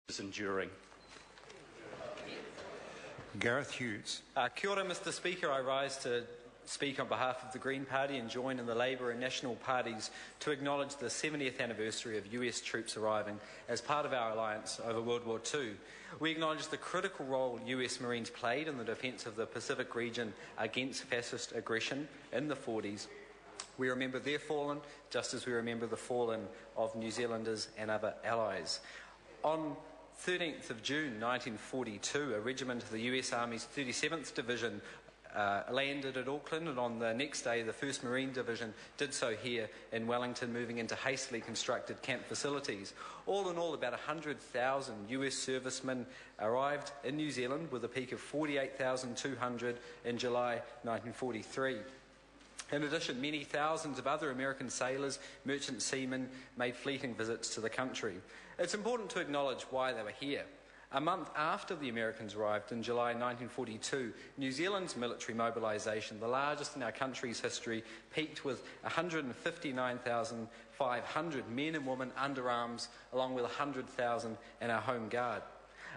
is enduring. Gareth Hughes. Kia ora, Mr Speaker. I rise to speak on behalf of the Green Party and join in the Labour and National parties to acknowledge the 70th anniversary of US troops arriving as part of our alliance over World War II. We acknowledge the critical role US Marines played in the defence of the Pacific region against fascist aggression in the 40s. We remember their fallen, just as we remember the fallen of New Zealanders and other allies. On 13th of June 1942, a regiment of the US Army's 37th Division landed at Auckland, and on the next day the 1st Marine Division did so here in Wellington, moving into hastily constructed camp facilities. All in all, about 100,000 US servicemen arrived in New Zealand, with a peak of 48,200 in July 1943. In addition, many thousands of other American sailors, merchant seamen made fleeting visits to the country. It's important to acknowledge why they were here. A month after the Americans arrived in July 1942, New Zealand's military mobilisation, the largest in our country's history, peaked with 159,500 men and women under arms, along with 100,000 in our home guard.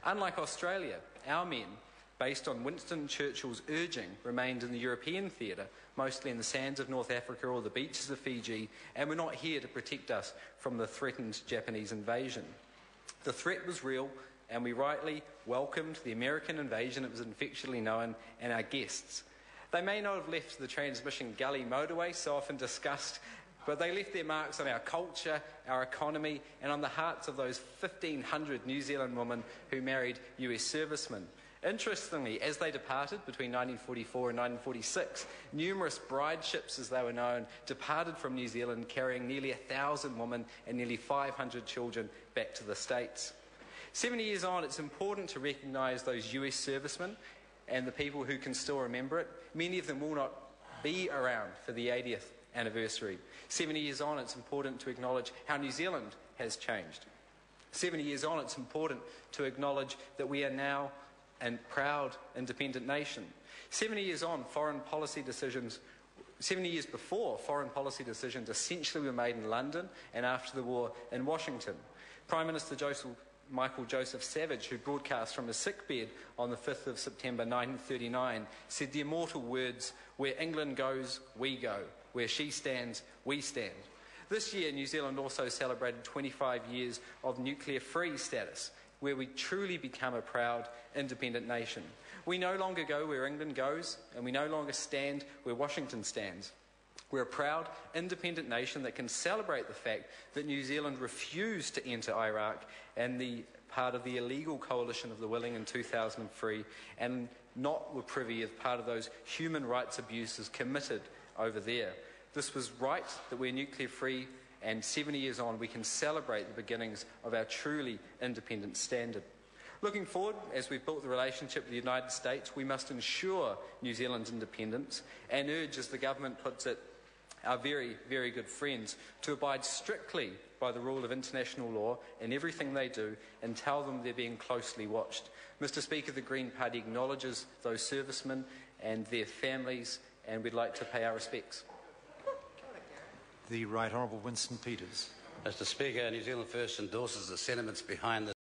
Unlike Australia, our men, based on Winston Churchill's urging, remained in the European theatre, mostly in the sands of North Africa or the beaches of Fiji, and were not here to protect us from the threatened Japanese invasion. The threat was real, and we rightly welcomed the American invasion, it was affectionately known, and our guests. They may not have left the Transmission Gully motorway, so often discussed, but they left their marks on our culture, our economy, and on the hearts of those 1,500 New Zealand women who married US servicemen. Interestingly, as they departed between 1944 and 1946, numerous bride ships, as they were known, departed from New Zealand carrying nearly 1,000 women and nearly 500 children back to the States. 70 years on, it's important to recognise those US servicemen and the people who can still remember it. Many of them will not be around for the 80th anniversary. 70 years on, it's important to acknowledge how New Zealand has changed. 70 years on, it's important to acknowledge that we are now a proud independent nation. 70 years on, 70 years before, foreign policy decisions essentially were made in London, and after the war in Washington. Prime Minister Michael Joseph Savage, who broadcast from his sickbed on the 5th of September 1939, said the immortal words, "Where England goes, we go. Where she stands, we stand." This year, New Zealand also celebrated 25 years of nuclear-free status, where we truly become a proud, independent nation. We no longer go where England goes, and we no longer stand where Washington stands. We're a proud, independent nation that can celebrate the fact that New Zealand refused to enter Iraq and the part of the illegal coalition of the willing in 2003, and not were privy of part of those human rights abuses committed over there. This was right that we're nuclear-free, and 70 years on, we can celebrate the beginnings of our truly independent standard. Looking forward, as we've built the relationship with the United States, we must ensure New Zealand's independence and urge, as the government puts it, our very, very good friends to abide strictly by the rule of international law in everything they do, and tell them they're being closely watched. Mr Speaker, the Green Party acknowledges those servicemen and their families, and we'd like to pay our respects. The Right Honourable Winston Peters. Mr Speaker, New Zealand First endorses the sentiments behind this